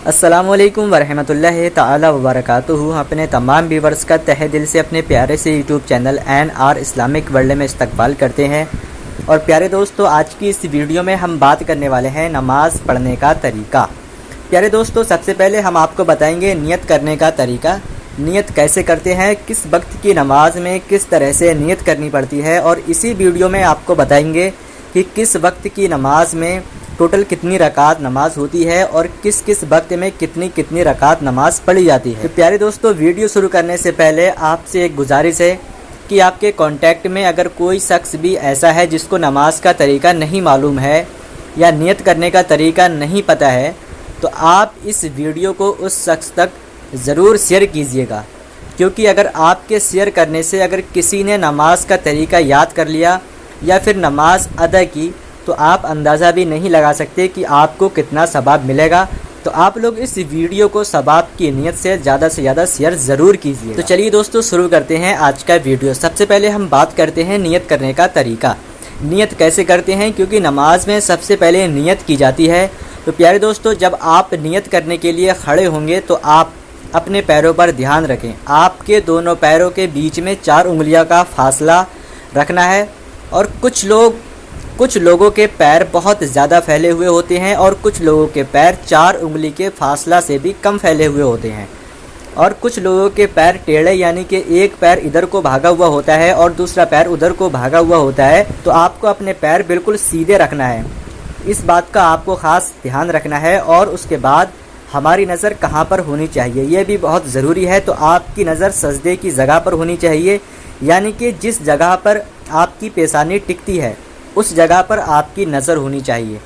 السلام علیکم ورحمۃ اللہ تعالی وبرکاتہ۔ اپنے تمام ویورز کا تہہ دل سے اپنے پیارے سے YouTube channel NR Islamic world میں استقبال کرتے ہیں۔ اور پیارے دوستو، آج کی اس ویڈیو میں ہم بات کرنے والے ہیں نماز پڑھنے کا طریقہ۔ پیارے دوستو، سب سے پہلے ہم آپ کو بتائیں گے نیت کرنے کا طریقہ۔ نیت کیسے کرتے ہیں، کس وقت کی نماز میں کس طرح سے نیت کرنی پڑتی ہے، اور اسی ویڈیو میں آپ کو بتائیں گے کہ کس وقت کی نماز میں ٹوٹل کتنی رکعت نماز ہوتی ہے اور کس کس وقت میں کتنی رکعت نماز پڑھی جاتی ہے۔ تو پیارے دوستو، ویڈیو شروع کرنے سے پہلے آپ سے ایک گزارش ہے کہ آپ کے کانٹیکٹ میں اگر کوئی شخص بھی ایسا ہے جس کو نماز کا طریقہ نہیں معلوم ہے یا نیت کرنے کا طریقہ نہیں پتہ ہے، تو آپ اس ویڈیو کو اس شخص تک ضرور شیئر کیجئے گا، کیونکہ اگر آپ کے شیئر کرنے سے اگر کسی نے نماز کا طریقہ یاد کر لیا یا پھر نماز ادا کی تو آپ اندازہ بھی نہیں لگا سکتے کہ آپ کو کتنا ثواب ملے گا۔ تو آپ لوگ اس ویڈیو کو ثواب کی نیت سے زیادہ شیئر ضرور کیجیے۔ تو چلیے دوستو، شروع کرتے ہیں آج کا ویڈیو۔ سب سے پہلے ہم بات کرتے ہیں نیت کرنے کا طریقہ۔ نیت کیسے کرتے ہیں، کیونکہ نماز میں سب سے پہلے نیت کی جاتی ہے۔ تو پیارے دوستو، جب آپ نیت کرنے کے لیے کھڑے ہوں گے تو آپ اپنے پیروں پر دھیان رکھیں۔ آپ کے دونوں پیروں کے بیچ میں 4 انگلیاں کا فاصلہ رکھنا ہے۔ اور کچھ لوگوں کے پیر بہت زیادہ پھیلے ہوئے ہوتے ہیں اور کچھ لوگوں کے پیر 4 انگلی کے فاصلہ سے بھی کم پھیلے ہوئے ہوتے ہیں، اور کچھ لوگوں کے پیر ٹیڑھے، یعنی کہ ایک پیر ادھر کو بھاگا ہوا ہوتا ہے اور دوسرا پیر ادھر کو بھاگا ہوا ہوتا ہے۔ تو آپ کو اپنے پیر بالکل سیدھے رکھنا ہے، اس بات کا آپ کو خاص دھیان رکھنا ہے۔ اور اس کے بعد ہماری نظر کہاں پر ہونی چاہیے، یہ بھی بہت ضروری ہے۔ تو آپ کی نظر سجدے کی جگہ پر ہونی چاہیے، یعنی کہ جس جگہ پر آپ کی پیشانی ٹکتی ہے اس جگہ پر آپ کی نظر ہونی چاہیے۔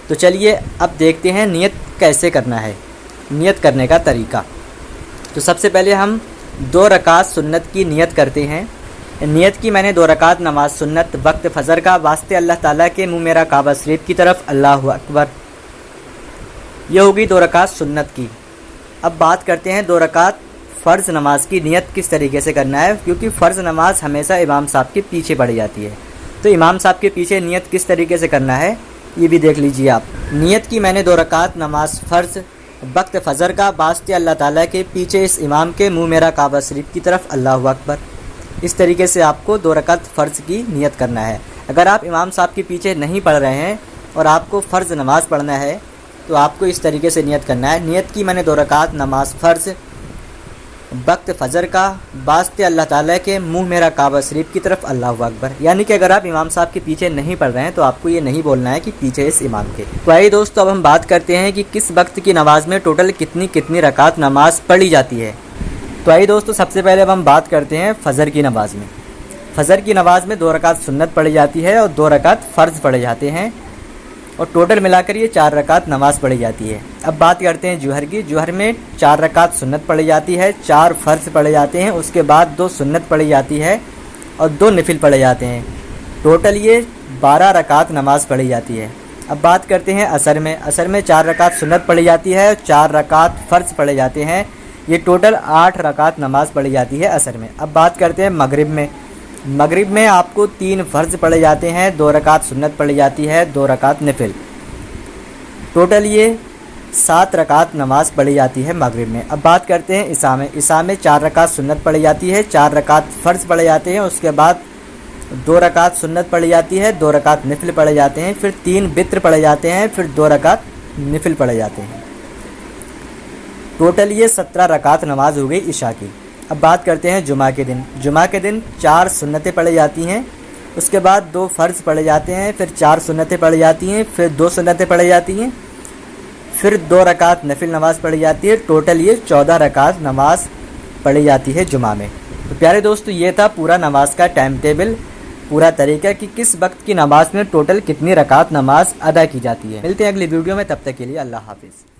تو چلیے اب دیکھتے ہیں نیت کیسے کرنا ہے، نیت کرنے کا طریقہ۔ تو سب سے پہلے ہم 2 رکعت سنت کی نیت کرتے ہیں۔ نیت کی میں نے 2 رکعت نماز سنت وقت فجر کا، واسطے اللہ تعالیٰ کے منہ میرا کعبہ شریف کی طرف، اللہ اکبر۔ یہ ہوگی 2 رکعت سنت کی۔ اب بات کرتے ہیں 2 رکعت فرض نماز کی نیت کس طریقے سے کرنا ہے، کیونکہ فرض نماز ہمیشہ امام صاحب کے پیچھے پڑھی جاتی ہے۔ تو امام صاحب کے پیچھے نیت کس طریقے سے کرنا ہے یہ بھی دیکھ لیجئے آپ۔ نیت کی میں نے 2 رکعت نماز فرض وقت فجر کا، واسطے اللہ تعالیٰ کے پیچھے اس امام کے منہ میرا کعبہ شریف کی طرف، اللہ اکبر۔ اس طریقے سے آپ کو 2 رکعت فرض کی نیت کرنا ہے۔ اگر آپ امام صاحب کے پیچھے نہیں پڑھ رہے ہیں اور آپ کو فرض نماز پڑھنا ہے تو آپ کو اس طریقے سے نیت کرنا ہے۔ نیت کی میں نے 2 رکعت نماز فرض وقت فجر کا، واسطے اللہ تعالیٰ کے منہ میرا کعبہ شریف کی طرف، اللہ اکبر۔ یعنی کہ اگر آپ امام صاحب کے پیچھے نہیں پڑھ رہے ہیں تو آپ کو یہ نہیں بولنا ہے کہ پیچھے اس امام کے۔ تو آئیے دوستو، اب ہم بات کرتے ہیں کہ کس وقت کی نماز میں ٹوٹل کتنی رکعت نماز پڑھی جاتی ہے۔ تو آئیے دوستو، سب سے پہلے اب ہم بات کرتے ہیں فجر کی نماز میں۔ فجر کی نماز میں 2 رکعت سنت پڑھی جاتی ہے اور 2 رکعت فرض پڑھے جاتے ہیں، اور ٹوٹل ملا کر یہ 4 رکعت نماز پڑھی جاتی ہے۔ اب بات کرتے ہیں جوہر کی۔ جوہر میں 4 رکعت سنت پڑھی جاتی ہے، 4 فرض پڑھے جاتے ہیں، اس کے بعد 2 سنت پڑھی جاتی ہے اور 2 نفل پڑھے جاتے ہیں۔ ٹوٹل یہ 12 رکعت نماز پڑھی جاتی ہے۔ اب بات کرتے ہیں عصر میں۔ عصر میں 4 رکعت سنت پڑھی جاتی ہے، 4 رکعت فرض پڑھے جاتے ہیں، یہ ٹوٹل 8 رکعت نماز پڑھی جاتی ہے عصر میں۔ اب بات کرتے ہیں مغرب میں۔ مغرب میں آپ کو 3 فرض پڑھے جاتے ہیں، 2 رکعت سنت پڑھی جاتی ہے، 2 رکعت نفل۔ ٹوٹل یہ 7 رکعت نماز پڑھی جاتی ہے مغرب میں۔ اب بات کرتے ہیں عشاء میں۔ عشاء میں 4 رکعت سنت پڑھی جاتی ہے، 4 رکعت فرض پڑھے جاتے ہیں، اس کے بعد 2 رکعت سنت پڑھی جاتی ہے، 2 رکعت نفل پڑھے جاتے ہیں، پھر 3 وتر پڑھے جاتے ہیں، پھر 2 رکعت نفل پڑھے جاتے ہیں۔ ٹوٹل یہ 17 رکعت نماز ہو گئی عشاء کی۔ اب بات کرتے ہیں جمعہ کے دن۔ جمعہ کے دن 4 سنتیں پڑھی جاتی ہیں، اس کے بعد 2 فرض پڑھے جاتے ہیں، پھر 4 سنتیں پڑھی جاتی ہیں، پھر 2 سنتیں پڑھی جاتی ہیں، پھر 2 رکعت نفل نماز پڑھی جاتی ہے۔ ٹوٹل یہ 14 رکعت نماز پڑھی جاتی ہے جمعہ میں۔ تو پیارے دوستو، یہ تھا پورا نماز کا ٹائم ٹیبل، پورا طریقہ کہ کس وقت کی نماز میں ٹوٹل کتنی رکعت نماز ادا کی جاتی ہے۔ ملتے ہیں اگلی ویڈیو میں، تب تک کے لیے اللہ حافظ۔